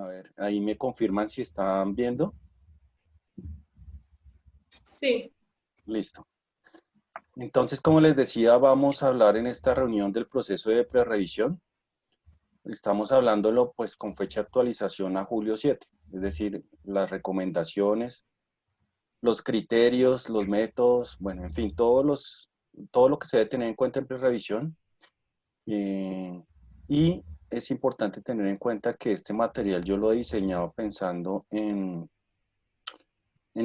A ver, ahí me confirman si están viendo. Sí, Listo. Entonces, como les decía, vamos a hablar en esta reunión del proceso de prerrevisión. Estamos hablándolo pues con fecha de actualización a julio 7, es decir, las recomendaciones, los criterios, los métodos, bueno, en fin, todo lo que se debe tener en cuenta en prerrevisión. Y es importante tener en cuenta que este material yo lo he diseñado pensando en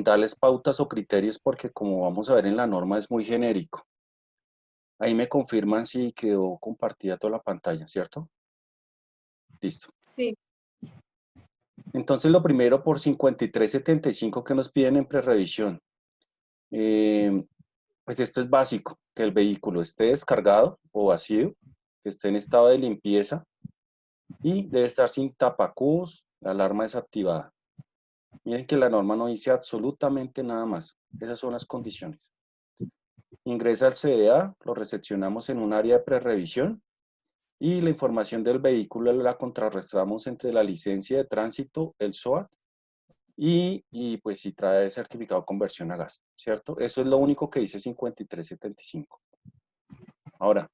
darles pautas o criterios porque como vamos a ver en la norma es muy genérico. Ahí me confirman si quedó compartida toda la pantalla, ¿cierto? Listo. sí, Entonces lo primero por 5375 que nos piden en prerrevisión. Eh, pues esto es básico, que el vehículo esté descargado o vacío, que esté en estado de limpieza y debe estar sin tapacubos, la alarma desactivada. Miren que la norma no dice absolutamente nada más. Esas son las condiciones. Ingresa al CDA, lo recepcionamos en un área de prerrevisión y la información del vehículo la contrarrestamos entre la licencia de tránsito, el SOAT, y pues si trae certificado de conversión a gas, ¿cierto? Eso es lo único que dice 5375. Ahora,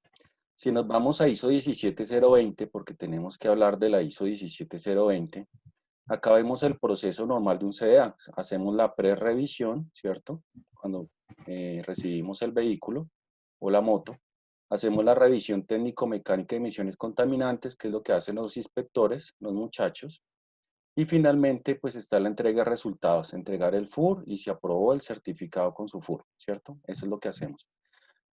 si nos vamos a ISO 17020, porque tenemos que hablar de la ISO 17020, acá vemos el proceso normal de un CDA. Hacemos la prerrevisión, ¿cierto? Cuando recibimos el vehículo o la moto. Hacemos la revisión técnico-mecánica de emisiones contaminantes, que es lo que hacen los inspectores, los muchachos. Y finalmente, pues está la entrega de resultados, entregar el FUR y si aprobó el certificado con su FUR, ¿cierto? Eso es lo que hacemos.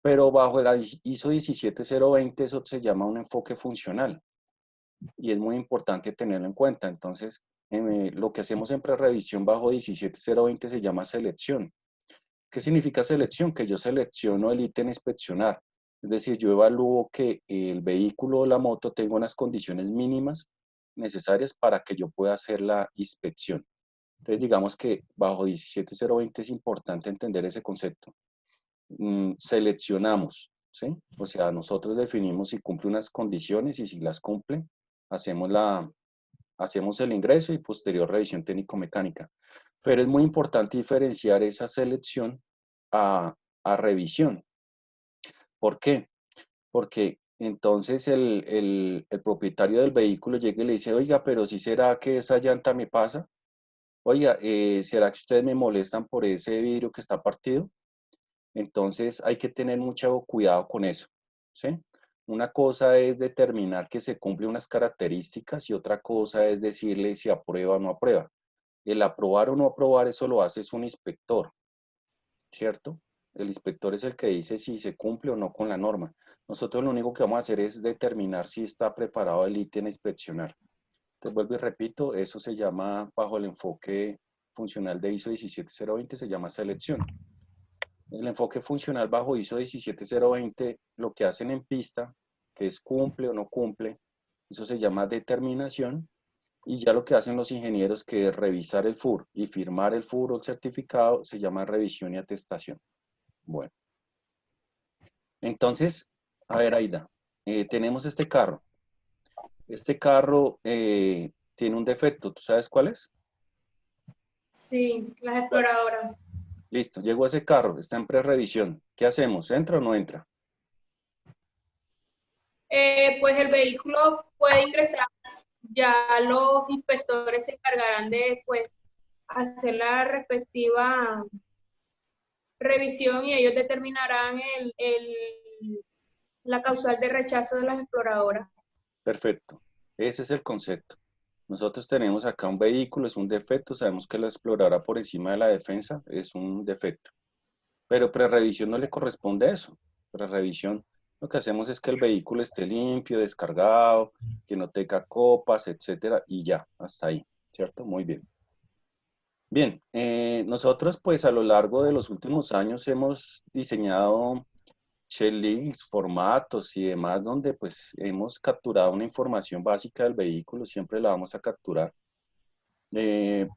Pero bajo la ISO 17020 eso se llama un enfoque funcional y es muy importante tenerlo en cuenta. Entonces, lo que hacemos en prerevisión bajo 17020 se llama selección. ¿Qué significa selección? Que yo selecciono el ítem a inspeccionar. Es decir, yo evalúo que el vehículo o la moto tenga unas condiciones mínimas necesarias para que yo pueda hacer la inspección. Entonces, digamos que bajo 17020 es importante entender ese concepto. Seleccionamos, ¿sí? O sea, nosotros definimos si cumple unas condiciones y si las cumple, hacemos hacemos el ingreso y posterior revisión técnico-mecánica. Pero es muy importante diferenciar esa selección a, a revisión. ¿Por qué? Porque entonces el propietario del vehículo llega y le dice, oiga, pero si será que esa llanta me pasa, oiga, ¿será que ustedes me molestan por ese vidrio que está partido? Entonces hay que tener mucho cuidado con eso, ¿sí? Una cosa es determinar que se cumplen unas características y otra cosa es decirle si aprueba o no aprueba. El aprobar o no aprobar, eso lo hace es un inspector, ¿cierto? El inspector es el que dice si se cumple o no con la norma. Nosotros lo único que vamos a hacer es determinar si está preparado el ítem a inspeccionar. Entonces, vuelvo y repito, eso se llama, bajo el enfoque funcional de ISO 17020, se llama selección. El enfoque funcional bajo ISO 17020, lo que hacen en pista, que es cumple o no cumple, eso se llama determinación. Y ya lo que hacen los ingenieros, que es revisar el FUR y firmar el FUR o el certificado, se llama revisión y atestación. Bueno, entonces, a ver, Aida, tenemos este carro. Este carro tiene un defecto, ¿tú sabes cuál es? sí, las ¿Cuál? exploradoras. Listo, llegó ese carro, está en prerevisión. ¿Qué hacemos? ¿Entra o no entra? Pues el vehículo puede ingresar, ya los inspectores se encargarán de pues, hacer la respectiva revisión y ellos determinarán la causal de rechazo de las exploradoras. Perfecto. Ese es el concepto. Nosotros tenemos acá un vehículo, es un defecto, sabemos que la exploradora por encima de la defensa es un defecto, pero prerevisión no le corresponde eso. Prerevisión, lo que hacemos es que el vehículo esté limpio, descargado, que no tenga copas, etcétera, y ya, hasta ahí, ¿cierto? Muy bien. Bien, nosotros pues a lo largo de los últimos años hemos diseñado checklists, formatos y demás donde pues hemos capturado una información básica del vehículo, siempre la vamos a capturar,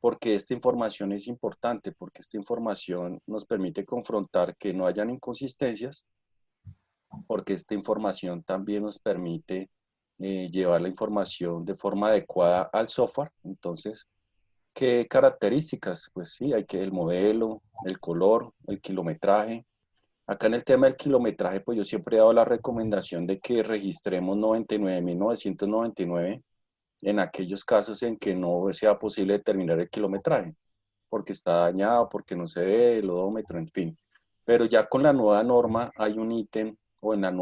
porque esta información es importante, porque esta información nos permite confrontar que no hayan inconsistencias, porque esta información también nos permite llevar la información de forma adecuada al software. Entonces, ¿qué características? Pues sí, hay que el modelo, el color, el kilometraje. Acá en el tema del kilometraje, pues yo siempre he dado la recomendación de que registremos 99.999 en aquellos casos en que no sea posible determinar el kilometraje, porque está dañado, porque no se ve el odómetro, en fin. Pero ya con la nueva norma hay un ítem, o en el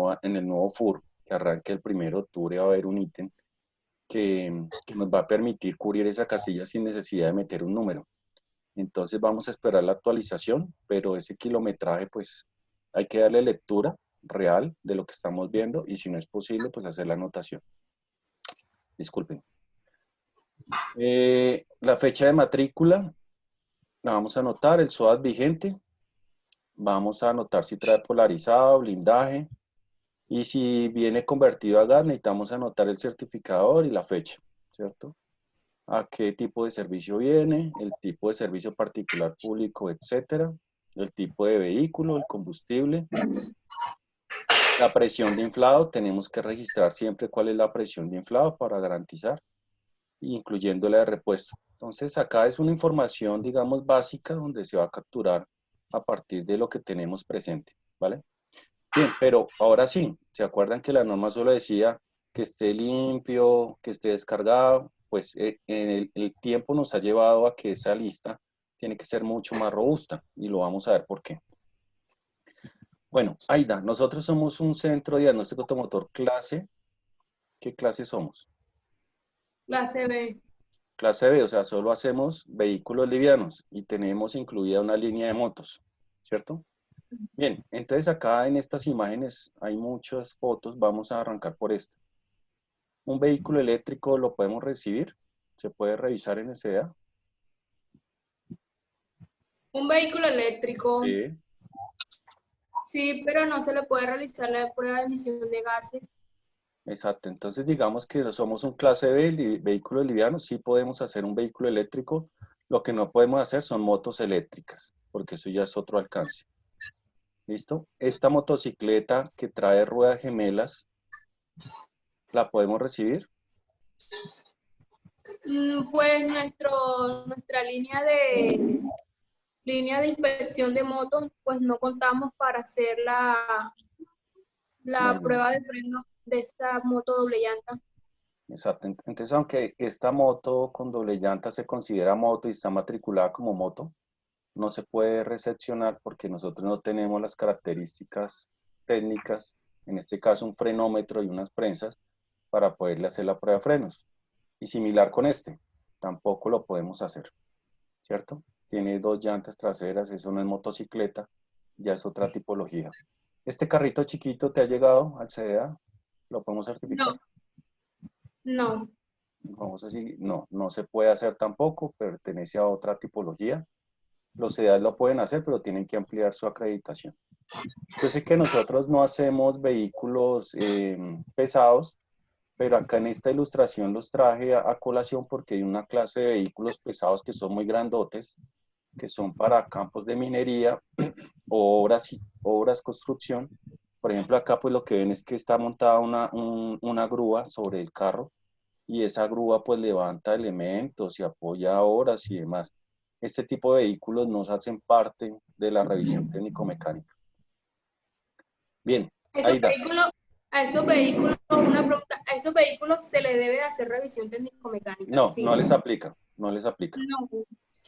nuevo FUR, que arranque el 1 de octubre, va a haber un ítem que nos va a permitir cubrir esa casilla sin necesidad de meter un número. Entonces vamos a esperar la actualización, pero ese kilometraje pues hay que darle lectura real de lo que estamos viendo y si no es posible pues hacer la anotación. Disculpen. La fecha de matrícula la vamos a anotar, el SOAT vigente, vamos a anotar si trae polarizado, blindaje y si viene convertido a gas necesitamos anotar el certificador y la fecha, ¿cierto? A qué tipo de servicio viene, el tipo de servicio particular, público, etcétera, el tipo de vehículo, el combustible, la presión de inflado, tenemos que registrar siempre cuál es la presión de inflado para garantizar, incluyendo la de repuesto. Entonces acá es una información, digamos, básica donde se va a capturar a partir de lo que tenemos presente, ¿vale? Bien, pero ahora sí, ¿se acuerdan que la norma solo decía que esté limpio, que esté descargado? Pues el tiempo nos ha llevado a que esa lista tiene que ser mucho más robusta y lo vamos a ver por qué. Bueno, Aida, nosotros somos un centro de diagnóstico automotor clase. ¿Qué clase somos? Clase B. Clase B, o sea, solo hacemos vehículos livianos y tenemos incluida una línea de motos, ¿cierto? Bien, entonces acá en estas imágenes hay muchas fotos, vamos a arrancar por esta. Un vehículo eléctrico lo podemos recibir, se puede revisar en SEA. Un vehículo eléctrico, Sí, sí, pero no se le puede realizar la prueba de emisión de gases. exacto. Entonces digamos que somos un clase B, vehículo liviano, sí podemos hacer un vehículo eléctrico. Lo que no podemos hacer son motos eléctricas, porque eso ya es otro alcance. ¿Listo? Esta motocicleta que trae ruedas gemelas, ¿la podemos recibir? Pues nuestra línea de inspección de motos, pues no contamos para hacer Muy la bien. prueba de freno de esta moto doble llanta. Exacto. Entonces, aunque esta moto con doble llanta se considera moto y está matriculada como moto, no se puede recepcionar porque nosotros no tenemos las características técnicas, en este caso un frenómetro y unas prensas, para poderle hacer la prueba de frenos. Y similar con este, tampoco lo podemos hacer, ¿cierto? Tiene dos llantas traseras, eso no es motocicleta, ya es otra tipología. ¿Este carrito chiquito te ha llegado al CDA? ¿Lo podemos certificar? No, no. Vamos a decir, no, no se puede hacer tampoco, pertenece a otra tipología. Los CDAs lo pueden hacer, pero tienen que ampliar su acreditación. Yo sé que nosotros no hacemos vehículos pesados, pero acá en esta ilustración los traje a colación porque hay una clase de vehículos pesados que son muy grandotes, que son para campos de minería o obras construcción. Por ejemplo, acá pues lo que ven es que está montada una grúa sobre el carro y esa grúa pues levanta elementos y apoya obras y demás. Este tipo de vehículos nos hacen parte de la revisión técnico-mecánica. Bien, Esos Aida. vehículos, una pregunta, a esos vehículos se le debe hacer revisión técnico-mecánica, No, sí. no les aplica, no les aplica. No.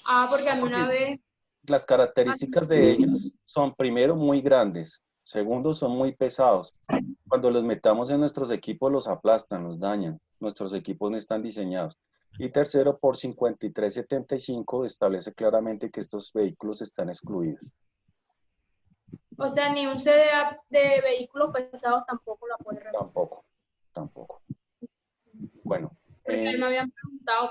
Ah, porque a No, mí una porque vez, las a características de mí- ellos son, primero, muy grandes, segundo, son muy pesados. Cuando los metamos en nuestros equipos los aplastan, los dañan. Nuestros equipos no están diseñados. Y tercero, por 5375 establece claramente que estos vehículos están excluidos. o sea, ni un CDA de vehículos pesados tampoco la puede revisar. Tampoco, tampoco. Bueno, Porque a mí me habían preguntado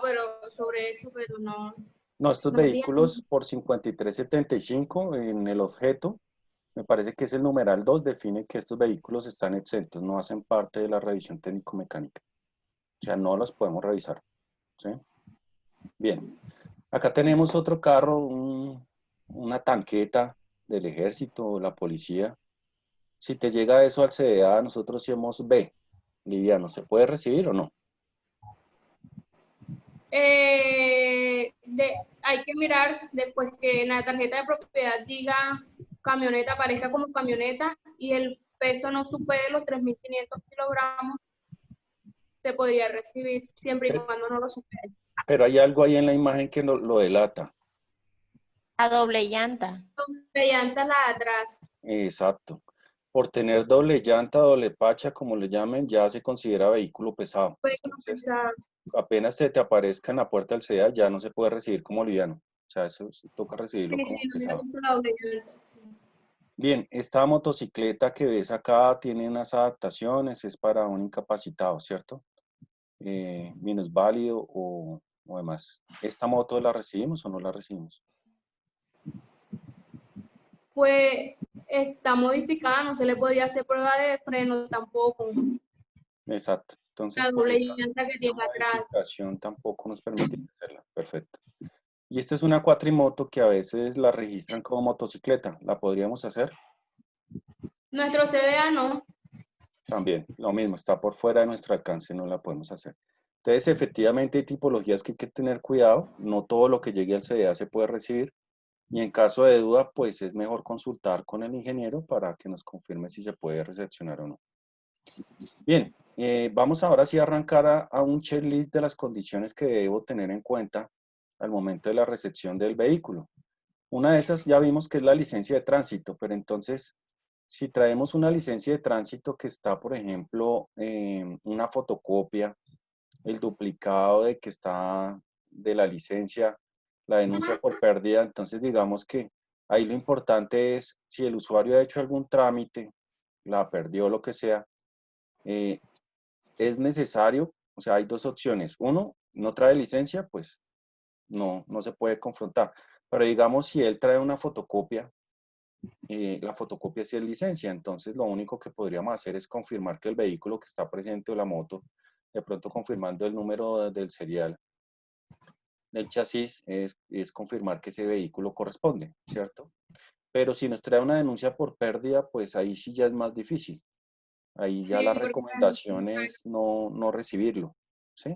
sobre eso, pero no, no, estos no entiendo. vehículos por 5375 en el objeto, me parece que es el numeral 2, define que estos vehículos están exentos, no hacen parte de la revisión técnico-mecánica. O sea, no los podemos revisar. ¿Sí? Bien, acá tenemos otro carro, una tanqueta del ejército o la policía. Si te llega eso al CDA, nosotros somos B. Liviano, ¿se puede recibir o no? Hay que mirar después que en la tarjeta de propiedad diga camioneta, aparezca como camioneta y el peso no supere los 3.500 kilogramos, se podría recibir, siempre y Pero, cuando no lo supere. pero hay algo ahí en la imagen que lo delata. A doble llanta. De llantas la de atrás. Exacto. Por tener doble llanta, doble pacha, como le llamen, ya se considera vehículo pesado. Puede Entonces, pensar, apenas se te aparezca en la puerta del SEDA, ya no se puede recibir como liviano. O sea, eso toca recibirlo sí, como sí, no me pesado. gusta la doble llanta, sí. Bien, esta motocicleta que ves acá tiene unas adaptaciones, es para un incapacitado, ¿cierto? Minusválido o demás. ¿Esta moto la recibimos o no la recibimos? Pues está modificada, no se le podía hacer prueba de freno tampoco. Exacto. Entonces, La por doble esa llanta que tiene atrás. modificación tampoco nos permite hacerla. Perfecto. Y esta es una cuatrimoto que a veces la registran como motocicleta. ¿La podríamos hacer? Nuestro CDA no. También, lo mismo, está por fuera de nuestro alcance, no la podemos hacer. Entonces, efectivamente, hay tipologías que hay que tener cuidado. No todo lo que llegue al CDA se puede recibir. Y en caso de duda, pues es mejor consultar con el ingeniero para que nos confirme si se puede recepcionar o no. Bien, vamos ahora sí a arrancar a un checklist de las condiciones que debo tener en cuenta al momento de la recepción del vehículo. Una de esas ya vimos que es la licencia de tránsito, pero entonces, si traemos una licencia de tránsito que está, por ejemplo, una fotocopia, el duplicado de que está de la licencia, la denuncia por pérdida, entonces digamos que ahí lo importante es si el usuario ha hecho algún trámite, la perdió, lo que sea, eh, es necesario, o sea, hay dos opciones. Uno, no trae licencia, pues no se puede confrontar. Pero digamos, si él trae una fotocopia, la fotocopia sí es licencia, entonces lo único que podríamos hacer es confirmar que el vehículo que está presente o la moto, de pronto confirmando el número del serial del chasis, es confirmar que ese vehículo corresponde, ¿cierto? Pero si nos trae una denuncia por pérdida, pues ahí sí ya es más difícil. Ahí ya Sí, la porque recomendación es no recibirlo, ¿sí?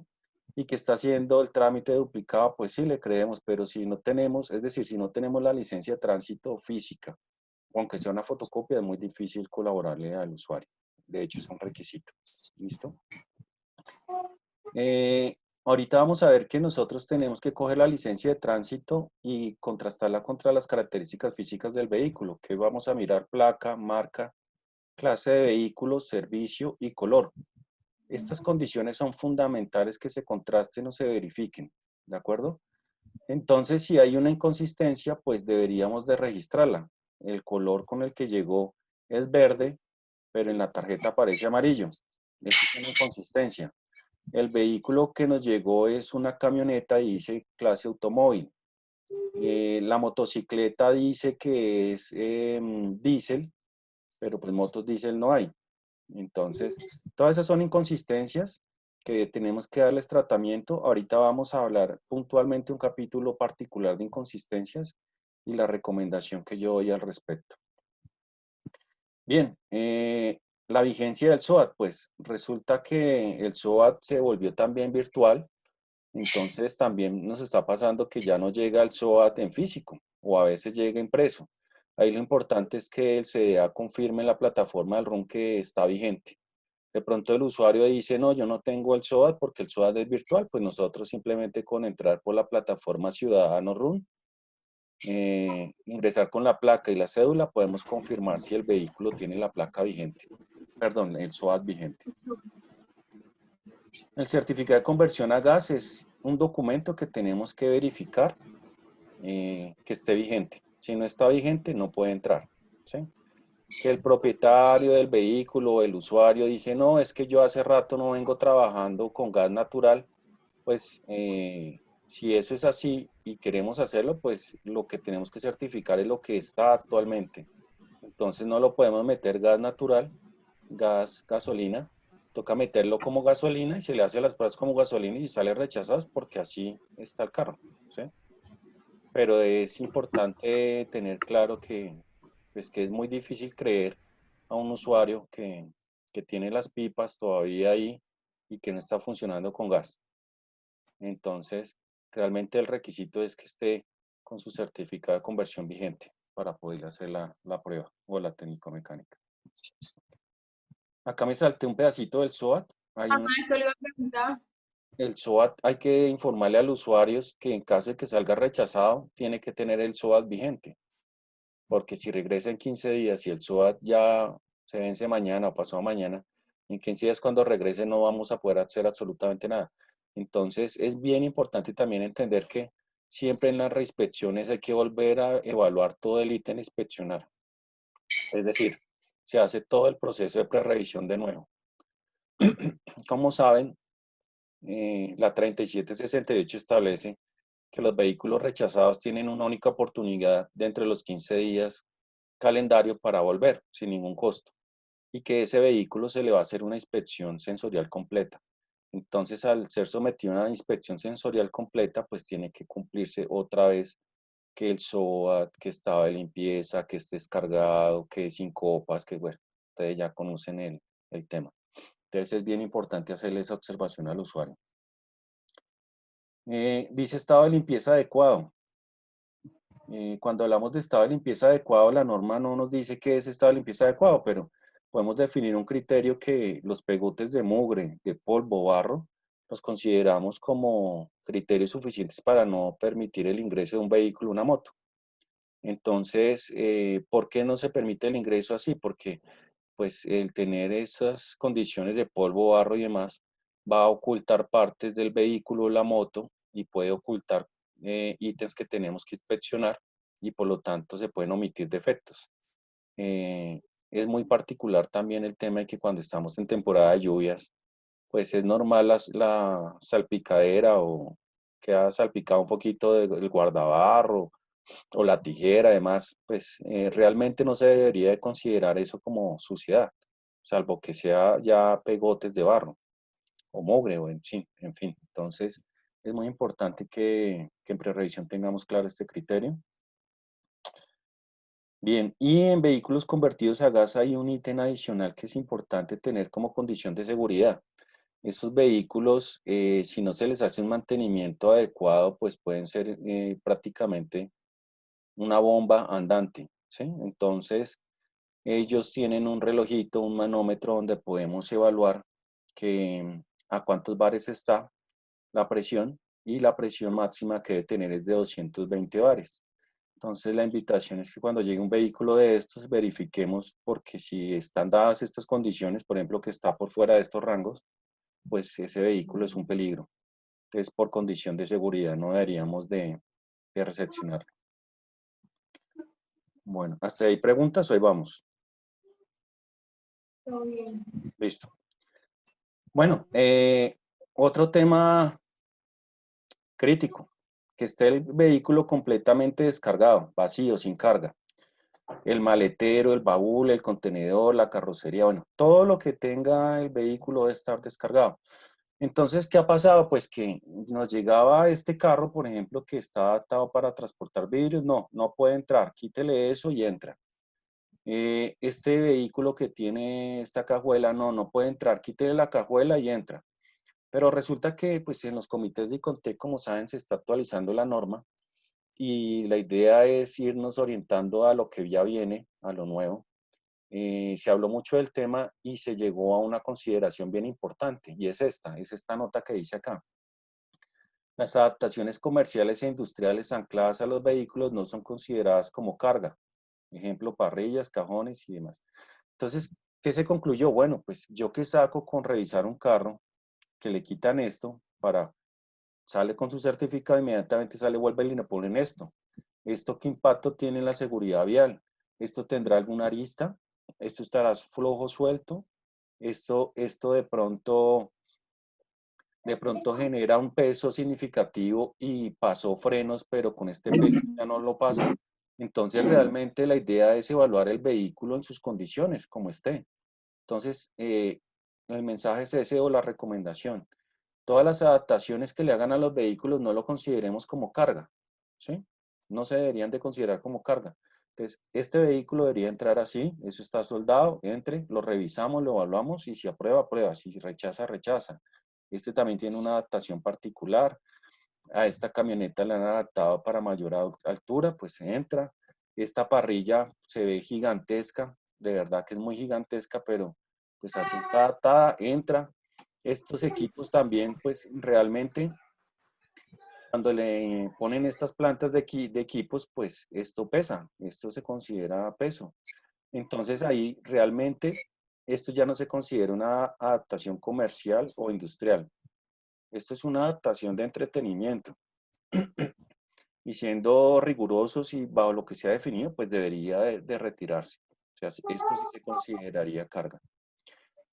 Y que está haciendo el trámite duplicado, pues sí le creemos, pero si no tenemos, es decir, si no tenemos la licencia de tránsito física, aunque sea una fotocopia, es muy difícil colaborarle al usuario. De hecho, es un requisito. ¿Listo? Eh, Ahorita vamos a ver que nosotros tenemos que coger la licencia de tránsito y contrastarla contra las características físicas del vehículo, que vamos a mirar placa, marca, clase de vehículo, servicio y color. Estas condiciones son fundamentales que se contrasten o se verifiquen, ¿de acuerdo? Entonces, si hay una inconsistencia, pues deberíamos de registrarla. El color con el que llegó es verde, pero en la tarjeta aparece amarillo. Esa es una inconsistencia. El vehículo que nos llegó es una camioneta y dice clase automóvil. La motocicleta dice que es diésel, pero pues motos diésel no hay. Entonces, todas esas son inconsistencias que tenemos que darles tratamiento. Ahorita vamos a hablar puntualmente un capítulo particular de inconsistencias y la recomendación que yo doy al respecto. Bien, la vigencia del SOAT, pues resulta que el SOAT se volvió también virtual, entonces también nos está pasando que ya no llega el SOAT en físico o a veces llega impreso. Ahí lo importante es que el CDA confirme en la plataforma del RUN que está vigente. De pronto el usuario dice, no, yo no tengo el SOAT porque el SOAT es virtual, pues nosotros simplemente con entrar por la plataforma Ciudadano RUN, ingresar con la placa y la cédula, podemos confirmar si el vehículo tiene la placa vigente, perdón, el SOAT vigente. El certificado de conversión a gas es un documento que tenemos que verificar que esté vigente. Si no está vigente, no puede entrar, ¿sí? Que el propietario del vehículo o el usuario dice, no, es que yo hace rato no vengo trabajando con gas natural, pues si eso es así y queremos hacerlo, pues lo que tenemos que certificar es lo que está actualmente. Entonces no lo podemos meter gas natural, gasolina, toca meterlo como gasolina y se le hace las pruebas como gasolina y sale rechazado porque así está el carro, ¿sí? Pero es importante tener claro que, pues, que es muy difícil creer a un usuario que tiene las pipas todavía ahí y que no está funcionando con gas. Entonces, realmente el requisito es que esté con su certificado de conversión vigente para poder hacer la prueba o la técnico-mecánica. Acá me salté un pedacito del SOAT. Ajá, eso le iba a preguntar. El SOAT hay que informarle a los usuarios que en caso de que salga rechazado, tiene que tener el SOAT vigente. Porque si regresa en 15 días y el SOAT ya se vence mañana o pasado mañana, en 15 días cuando regrese no vamos a poder hacer absolutamente nada. Entonces es bien importante también entender que siempre en las reinspecciones hay que volver a evaluar todo el ítem a inspeccionar. Es decir, se hace todo el proceso de prerrevisión de nuevo. Como saben, la 3768 establece que los vehículos rechazados tienen una única oportunidad de entre los 15 días calendario para volver sin ningún costo y que ese vehículo se le va a hacer una inspección sensorial completa. Entonces, al ser sometido a una inspección sensorial completa, pues tiene que cumplirse otra vez que el SOAT, que estaba de limpieza, que esté descargado, que sin copas, que bueno, ustedes ya conocen el tema. Entonces es bien importante hacerle esa observación al usuario. Dice estado de limpieza adecuado. Cuando hablamos de estado de limpieza adecuado, la norma no nos dice qué es estado de limpieza adecuado, pero podemos definir un criterio que los pegotes de mugre, de polvo, barro, los consideramos como criterios suficientes para no permitir el ingreso de un vehículo, una moto. Entonces, ¿por qué no se permite el ingreso así? Porque pues el tener esas condiciones de polvo, barro y demás va a ocultar partes del vehículo o la moto y puede ocultar ítems que tenemos que inspeccionar y por lo tanto se pueden omitir defectos. Es muy particular también el tema de que cuando estamos en temporada de lluvias, pues es normal la salpicadera o queda salpicado un poquito del guardabarro o la tijera, además, pues realmente no se debería de considerar eso como suciedad, salvo que sea ya pegotes de barro o mugre o en fin. Entonces, es muy importante que en prerevisión tengamos claro este criterio. Bien, y en vehículos convertidos a gas hay un ítem adicional que es importante tener como condición de seguridad. Estos vehículos, si no se les hace un mantenimiento adecuado, pues pueden ser prácticamente una bomba andante, ¿sí? Entonces, ellos tienen un relojito, un manómetro donde podemos evaluar que a cuántos bares está la presión y la presión máxima que debe tener es de 220 bares. Entonces, la invitación es que cuando llegue un vehículo de estos, verifiquemos porque si están dadas estas condiciones, por ejemplo, que está por fuera de estos rangos, pues ese vehículo es un peligro. Entonces, por condición de seguridad, no deberíamos de recepcionarlo. Bueno, hasta ahí preguntas, hoy vamos. Todo bien. Listo. Bueno, otro tema crítico, que esté el vehículo completamente descargado, vacío, sin carga. El maletero, el baúl, el contenedor, la carrocería, bueno, todo lo que tenga el vehículo debe estar descargado. Entonces, ¿qué ha pasado? Pues que nos llegaba este carro, por ejemplo, que está adaptado para transportar vidrios. No, no puede entrar. Quítele eso y entra. Este vehículo que tiene esta cajuela, no, no puede entrar. Quítele la cajuela y entra. Pero resulta que pues en los comités de ICONTEC, como saben, se está actualizando la norma y la idea es irnos orientando a lo que ya viene, a lo nuevo. Se habló mucho del tema y se llegó a una consideración bien importante y es esta nota que dice acá. Las adaptaciones comerciales e industriales ancladas a los vehículos no son consideradas como carga. Ejemplo, parrillas, cajones y demás. Entonces, ¿qué se concluyó? Bueno, pues yo qué saco con revisar un carro que le quitan esto para, sale con su certificado, inmediatamente sale, vuelve y le ponen esto. ¿Esto qué impacto tiene en la seguridad vial? ¿Esto tendrá alguna arista? ¿Esto estará flojo, suelto? ¿Esto de pronto genera un peso significativo y pasó frenos, pero con este peso ya no lo pasa? Entonces, realmente la idea es evaluar el vehículo en sus condiciones, como esté. Entonces, el mensaje es ese o la recomendación. Todas las adaptaciones que le hagan a los vehículos no lo consideremos como carga, ¿sí? No se deberían de considerar como carga. Entonces, este vehículo debería entrar así, eso está soldado, entre, lo revisamos, lo evaluamos y si aprueba, aprueba, si rechaza, rechaza. Este también tiene una adaptación particular. A esta camioneta la han adaptado para mayor altura, pues entra. Esta parrilla se ve gigantesca, de verdad que es muy gigantesca, pero pues así está adaptada, entra. Estos equipos también, pues realmente cuando le ponen estas plantas de equipos, pues esto pesa, esto se considera peso. Entonces ahí realmente esto ya no se considera una adaptación comercial o industrial. Esto es una adaptación de entretenimiento. Y siendo rigurosos y bajo lo que se ha definido, pues debería de retirarse. O sea, esto sí se consideraría carga.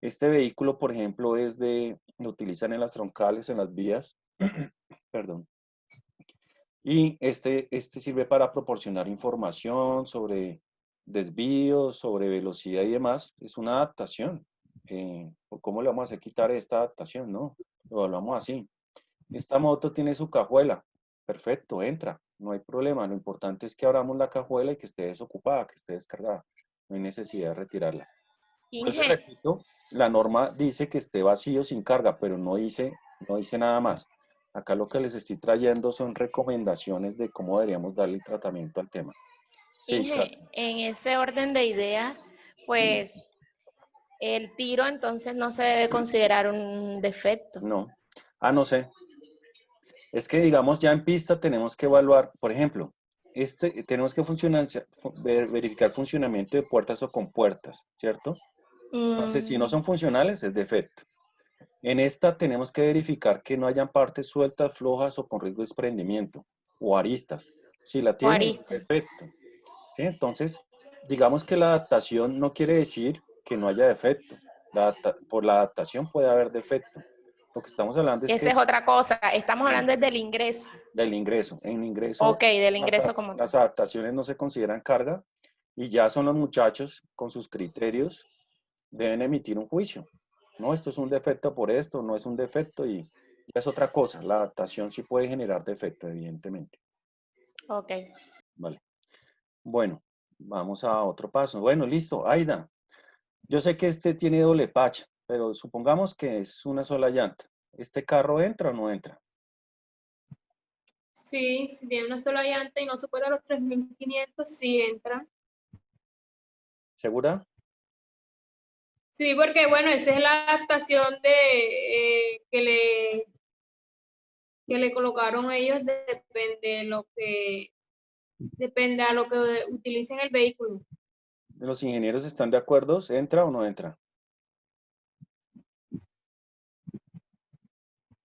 Este vehículo, por ejemplo, lo utilizan en las troncales, en las vías, perdón. Y este sirve para proporcionar información sobre desvíos, sobre velocidad y demás. Es una adaptación. ¿Cómo le vamos a hacer quitar esta adaptación? No, lo hablamos así. Esta moto tiene su cajuela. Perfecto, entra. No hay problema. Lo importante es que abramos la cajuela y que esté desocupada, que esté descargada. No hay necesidad de retirarla. Vuelvo y Inge, repito, la norma dice que esté vacío sin carga, pero no dice nada más. Acá lo que les estoy trayendo son recomendaciones de cómo deberíamos darle el tratamiento al tema. Sí, Inge, en ese orden de ideas, pues el tiro entonces no se debe considerar un defecto. no. Ah, no sé. Es que, digamos, ya en pista tenemos que evaluar, por ejemplo, tenemos que verificar funcionamiento de puertas o compuertas, ¿cierto? Entonces, si no Mm, son funcionales, es defecto. En esta tenemos que verificar que no hayan partes sueltas, flojas o con riesgo de desprendimiento o aristas. Si la o tienen, es arista. defecto. ¿Sí? Entonces, digamos que la adaptación no quiere decir que no haya defecto. Por la adaptación puede haber defecto. Lo que estamos hablando es Esa que es otra cosa. Estamos hablando del ingreso. del ingreso. En ingreso, Ok, del las, ingreso como tal. las adaptaciones no se consideran carga y ya son los muchachos con sus criterios deben emitir un juicio. No, esto es un defecto por esto, no es un defecto y ya es otra cosa. La adaptación sí puede generar defecto, evidentemente. Ok. Vale. Bueno, vamos a otro paso. Bueno, listo. Aida, yo sé que este tiene doble pacha, pero supongamos que es una sola llanta. ¿Este carro entra o no entra? Sí, si tiene una sola llanta y no supera los 3.500, sí entra. ¿Segura? Sí, porque bueno, esa es la adaptación que le colocaron ellos, depende a lo que utilicen el vehículo. ¿Los ingenieros están de acuerdo? ¿Entra o no entra?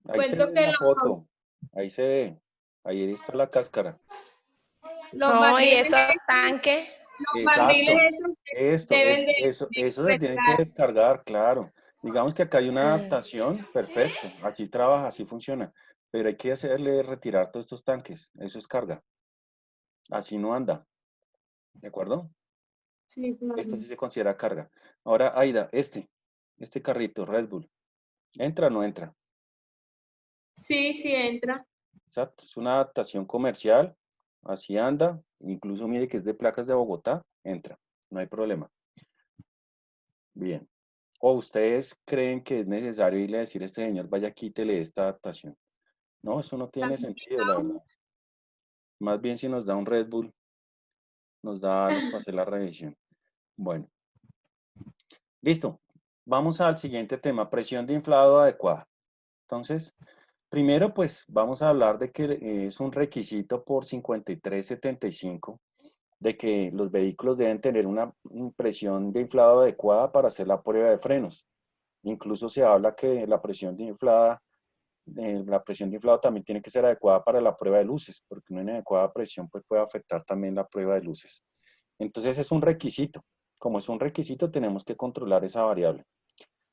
Ahí se Cuento ve en que la foto. Ahí se ve. Ahí está la cáscara. los No, y barriles, esos tanques. los barriles Exacto. esos Esto, deben es, eso, de eso se tiene que retirarse. descargar, claro. Digamos que acá hay una Sí. adaptación, perfecto. Así trabaja, así funciona. Pero hay que hacerle retirar todos estos tanques. Eso es carga. Así no anda. ¿De acuerdo? Sí, claro. Esto sí se considera carga. Ahora, Aida, este carrito, Red Bull, ¿entra o no entra? Sí, sí entra. Exacto. Es una adaptación comercial. Así anda. Incluso mire que es de placas de Bogotá. Entra. No hay problema. Bien. ¿O ustedes creen que es necesario irle a decir a este señor, vaya, quítele esta adaptación? No, eso no tiene sentido, la verdad. Más bien si nos da un Red Bull, nos da alas para hacer la revisión. Bueno, listo. Vamos al siguiente tema, presión de inflado adecuada. Entonces, primero, pues vamos a hablar de que es un requisito por 5375 de que los vehículos deben tener una presión de inflado adecuada para hacer la prueba de frenos. Incluso se habla que la presión de inflado también tiene que ser adecuada para la prueba de luces, porque una inadecuada presión pues, puede afectar también la prueba de luces. Entonces es un requisito. Como es un requisito, tenemos que controlar esa variable.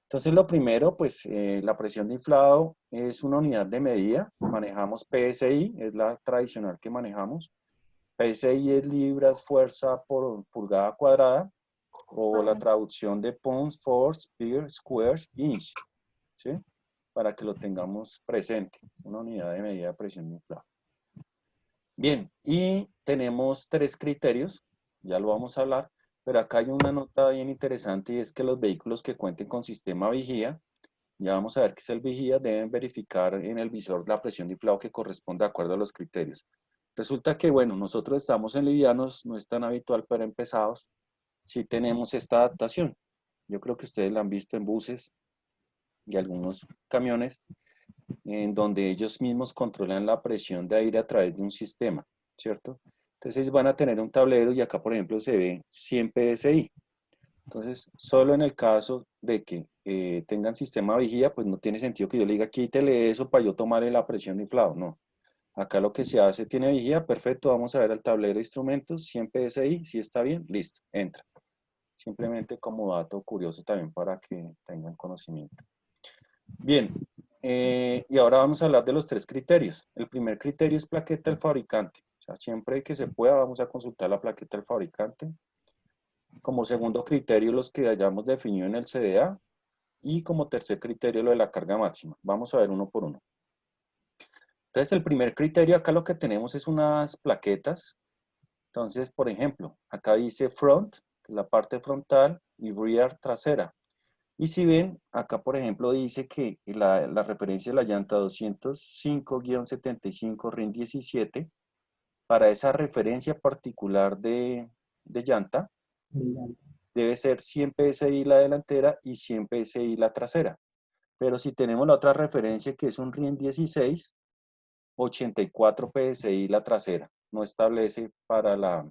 Entonces lo primero, pues la presión de inflado es una unidad de medida. Manejamos PSI, es la tradicional que manejamos. PSI es libras fuerza por pulgada cuadrada o la traducción de pounds force per square inch, ¿sí? Para que lo tengamos presente, una unidad de medida de presión de inflado. Bien, y tenemos tres criterios ya lo vamos a hablar, pero acá hay una nota bien interesante y es que los vehículos que cuenten con sistema vigía, ya vamos a ver qué es el vigía, deben verificar en el visor la presión de inflado que corresponde de acuerdo a los criterios. Resulta que, bueno, nosotros estamos en livianos, no es tan habitual, pero en pesados sí tenemos esta adaptación. Yo creo que ustedes la han visto en buses y algunos camiones, en donde ellos mismos controlan la presión de aire a través de un sistema, ¿cierto? Entonces van a tener un tablero y acá, por ejemplo, se ve 100 PSI. Entonces, solo en el caso de que tengan sistema vigía, pues no tiene sentido que yo le diga, quítele eso para yo tomarle la presión de inflado. No. Acá lo que se hace, tiene vigía, perfecto, vamos a ver el tablero de instrumentos, 100 PSI, si está bien, listo, entra. Simplemente como dato curioso también para que tengan conocimiento. Bien, y ahora vamos a hablar de los tres criterios. El primer criterio es plaqueta del fabricante. O sea, siempre que se pueda vamos a consultar la plaqueta del fabricante. Como segundo criterio, los que hayamos definido en el CDA. Y como tercer criterio, lo de la carga máxima. Vamos a ver uno por uno. Entonces, el primer criterio, acá lo que tenemos es unas plaquetas. Entonces, por ejemplo, acá dice front, que es la parte frontal, y rear, trasera. Y si ven, acá por ejemplo dice que la referencia de la llanta 205-75 RIN 17, para esa referencia particular de llanta, debe ser 100 PSI la delantera y 100 PSI la trasera. Pero si tenemos la otra referencia que es un RIN 16, 84 PSI la trasera. No establece para la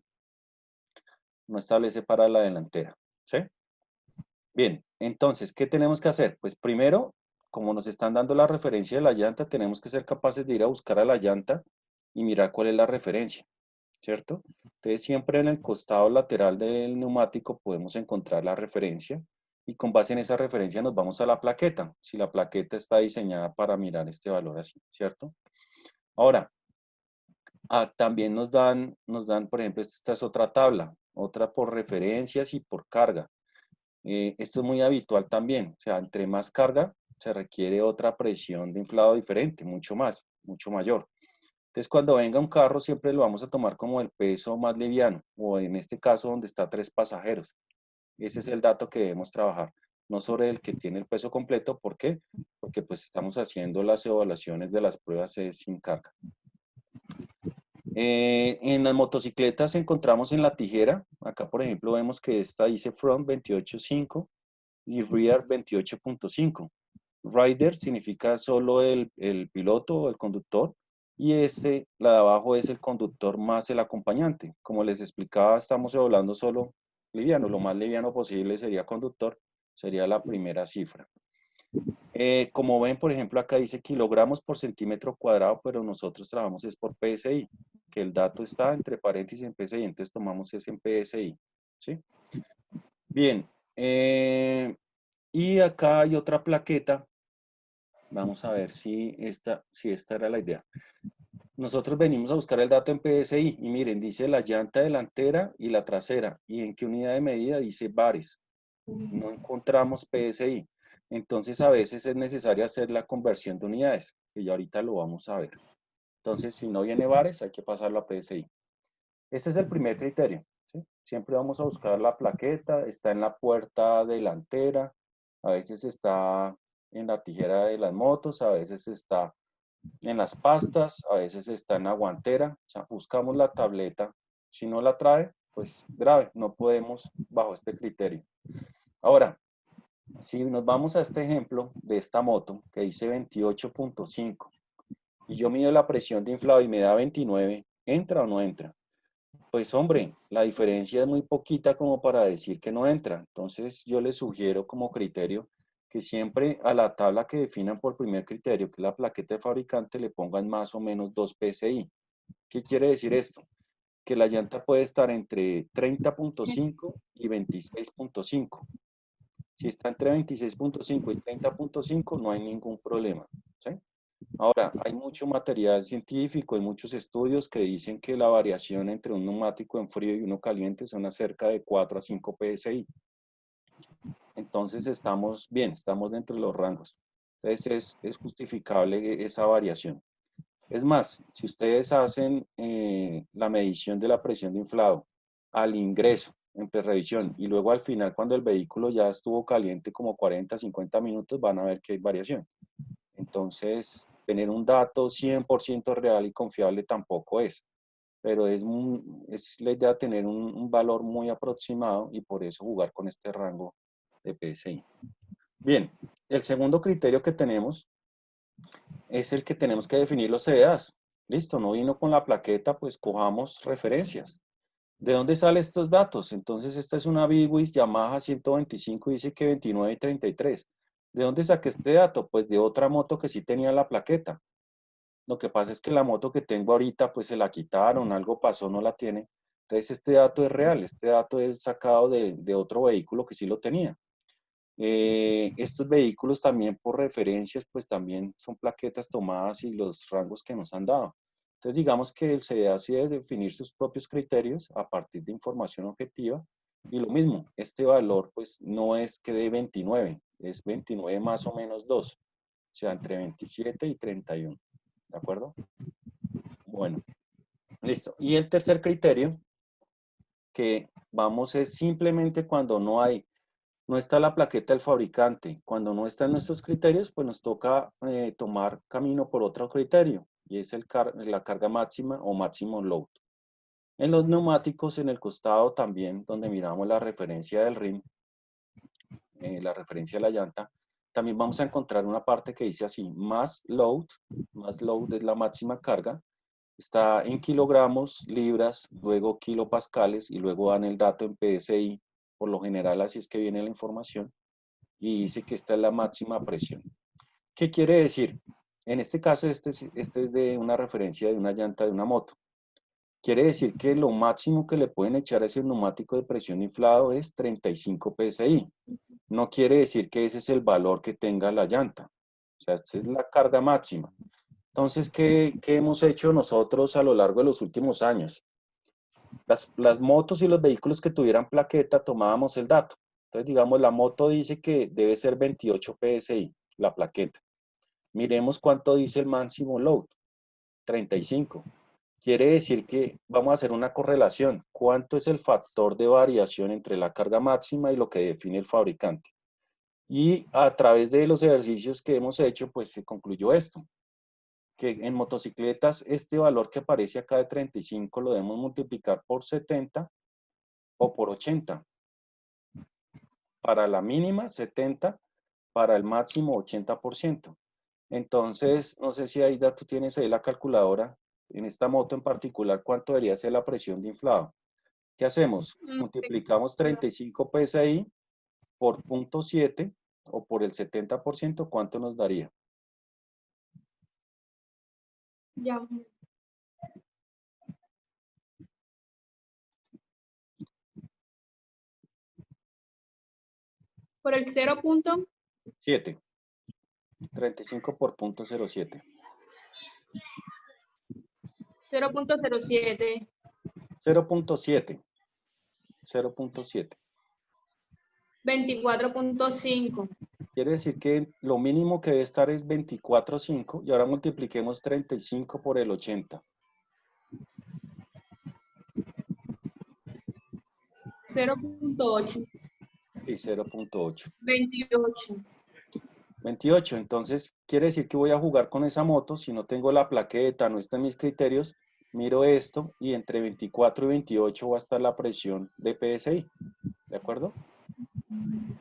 delantera. ¿Sí? Bien, entonces, ¿qué tenemos que hacer? Pues primero, como nos están dando la referencia de la llanta, tenemos que ser capaces de ir a buscar a la llanta y mirar cuál es la referencia, ¿cierto? Entonces, siempre en el costado lateral del neumático podemos encontrar la referencia y con base en esa referencia nos vamos a la plaqueta, si la plaqueta está diseñada para mirar este valor así, ¿cierto? Ahora, también nos dan, por ejemplo, esta es otra tabla, otra por referencias y por carga. Esto es muy habitual también, o sea, entre más carga se requiere otra presión de inflado diferente, mucho más, mucho mayor. Entonces, cuando venga un carro, siempre lo vamos a tomar como el peso más liviano, o en este caso donde está 3 pasajeros. Ese es el dato que debemos trabajar, no sobre el que tiene el peso completo. ¿Por qué? Porque pues estamos haciendo las evaluaciones de las pruebas sin carga. En las motocicletas encontramos en la tijera, acá por ejemplo vemos que esta dice front 28.5 y rear 28.5. Rider significa solo el piloto o el conductor y la de abajo es el conductor más el acompañante. Como les explicaba, estamos evaluando solo liviano, lo más liviano posible sería conductor, sería la primera cifra. Como ven, por ejemplo, acá dice kilogramos por centímetro cuadrado, pero nosotros trabajamos es por PSI, que el dato está entre paréntesis en PSI, entonces tomamos ese en PSI, ¿sí? Bien, y acá hay otra plaqueta, vamos a ver si esta era la idea. Nosotros venimos a buscar el dato en PSI y miren, dice la llanta delantera y la trasera, y en qué unidad de medida dice bares. No encontramos PSI. Entonces a veces es necesario hacer la conversión de unidades, que ya ahorita lo vamos a ver. Entonces si no viene bares hay que pasarlo a PSI. Este es el primer criterio, ¿sí? Siempre vamos a buscar la plaqueta, está en la puerta delantera, a veces está en la tijera de las motos, a veces está en las pastas, a veces está en la guantera. O sea, buscamos la tableta. Si no la trae, pues grave, no podemos bajo este criterio. Ahora, si nos vamos a este ejemplo de esta moto que dice 28.5 y yo mido la presión de inflado y me da 29, ¿entra o no entra? Pues hombre, la diferencia es muy poquita como para decir que no entra. Entonces yo les sugiero como criterio que siempre a la tabla que definan por primer criterio, que es la plaqueta de fabricante, le pongan más o menos 2 PSI. ¿Qué quiere decir esto? Que la llanta puede estar entre 30.5 y 26.5. Si está entre 26.5 y 30.5 no hay ningún problema, ¿sí? Ahora, hay mucho material científico, hay muchos estudios que dicen que la variación entre un neumático en frío y uno caliente son acerca de 4 a 5 PSI. Entonces estamos bien, estamos dentro de los rangos. Entonces es justificable esa variación. Es más, si ustedes hacen la medición de la presión de inflado al ingreso en prerevisión y luego al final cuando el vehículo ya estuvo caliente como 40, 50 minutos van a ver que hay variación. Entonces, tener un dato 100% real y confiable tampoco es, pero es la idea de tener un valor muy aproximado y por eso jugar con este rango de PSI. Bien, el segundo criterio que tenemos es el que tenemos que definir los CDAs. Listo, no vino con la plaqueta, pues cojamos referencias. ¿De dónde salen estos datos? Entonces, esta es una Big Yamaha 125, dice que 29 y 33. ¿De dónde saqué este dato? Pues de otra moto que sí tenía la plaqueta. Lo que pasa es que la moto que tengo ahorita, pues se la quitaron, algo pasó, no la tiene. Entonces, este dato es real, este dato es sacado de otro vehículo que sí lo tenía. Estos vehículos también por referencias, pues también son plaquetas tomadas y los rangos que nos han dado. Entonces, digamos que el CDA sí debe definir sus propios criterios a partir de información objetiva. Y lo mismo, este valor pues no es que de 29, es 29 más o menos 2, o sea, entre 27 y 31. ¿De acuerdo? Bueno, listo. Y el tercer criterio que vamos es simplemente cuando no está la plaqueta del fabricante. Cuando no están nuestros criterios, pues nos toca tomar camino por otro criterio, y es la carga máxima o máximo load. En los neumáticos, en el costado también, donde miramos la referencia del rim, la referencia de la llanta, también vamos a encontrar una parte que dice así, más load es la máxima carga, está en kilogramos, libras, luego kilopascales, y luego dan el dato en PSI, por lo general así es que viene la información, y dice que esta es la máxima presión. ¿Qué quiere decir? En este caso, este es de una referencia de una llanta de una moto. Quiere decir que lo máximo que le pueden echar a ese neumático de presión inflado es 35 PSI. No quiere decir que ese es el valor que tenga la llanta. O sea, esta es la carga máxima. Entonces, ¿qué hemos hecho nosotros a lo largo de los últimos años? Las motos y los vehículos que tuvieran plaqueta, tomábamos el dato. Entonces, digamos, la moto dice que debe ser 28 PSI, la plaqueta. Miremos cuánto dice el máximo load, 35. Quiere decir que vamos a hacer una correlación. ¿Cuánto es el factor de variación entre la carga máxima y lo que define el fabricante? Y a través de los ejercicios que hemos hecho, pues se concluyó esto, que en motocicletas este valor que aparece acá de 35 lo debemos multiplicar por 70 o por 80. Para la mínima, 70, para el máximo, 80%. Entonces, no sé si ahí ya tú tienes ahí la calculadora, en esta moto en particular, ¿cuánto debería ser la presión de inflado? ¿Qué hacemos? Multiplicamos 35 PSI por 0.7 o por el 70%, ¿cuánto nos daría? Ya. Por el 7. 35 por 0.07. 0.07. 0.7. 0.7. 24.5. Quiere decir que lo mínimo que debe estar es 24.5 y ahora multipliquemos 35 por el 80. 0.8. Y 0.8. 28. 28, entonces quiere decir que voy a jugar con esa moto. Si no tengo la plaqueta, no está en mis criterios, miro esto y entre 24 y 28 va a estar la presión de PSI. ¿De acuerdo?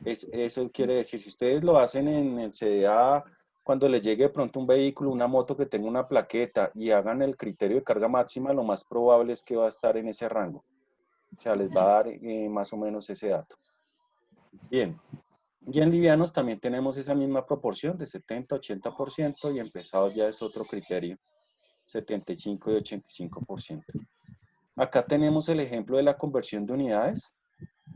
Eso quiere decir, si ustedes lo hacen en el CDA, cuando les llegue de pronto un vehículo, una moto que tenga una plaqueta y hagan el criterio de carga máxima, lo más probable es que va a estar en ese rango. O sea, les va a dar más o menos ese dato. Bien. Y en livianos también tenemos esa misma proporción de 70-80% y en pesados ya es otro criterio, 75 y 85%. Acá tenemos el ejemplo de la conversión de unidades.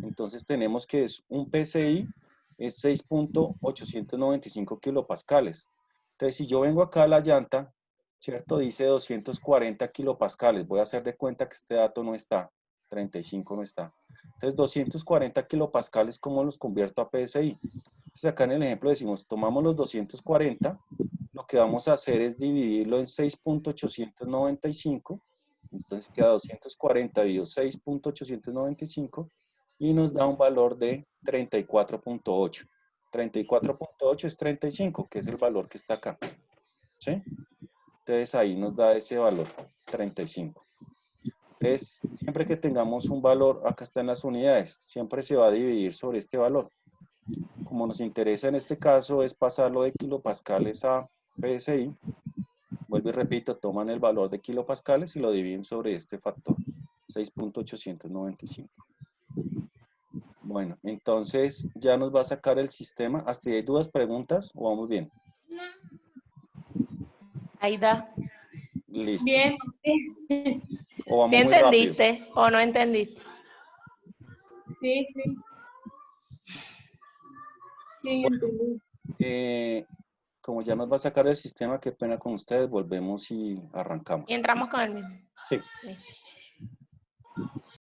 Entonces tenemos que es un PSI es 6.895 kilopascales. Entonces si yo vengo acá a la llanta, ¿cierto? Dice 240 kilopascales. Voy a hacer de cuenta que este dato no está, 35 no está. Entonces 240 kilopascales, ¿cómo los convierto a PSI? Entonces acá en el ejemplo decimos, tomamos los 240, lo que vamos a hacer es dividirlo en 6.895 Entonces queda 242.6.895 y nos da un valor de 34.8. 34.8 es 35, que es el valor que está acá. ¿Sí? Entonces ahí nos da ese valor, 35. Entonces, siempre que tengamos un valor, acá está en las unidades, siempre se va a dividir sobre este valor. Como nos interesa en este caso es pasarlo de kilopascales a PSI, vuelvo y repito, toman el valor de kilopascales y lo dividen sobre este factor, 6.895. Bueno, entonces ya nos va a sacar el sistema. ¿Hasta ahí hay dudas, preguntas o vamos bien? Aida, Listo. Bien. ¿O vamos ¿sí muy rápido? entendiste o no entendiste? Sí, sí. Sí, entendí. Como ya nos va a sacar el sistema, qué pena con ustedes, volvemos y Y arrancamos. entramos con el mismo. Sí. Listo.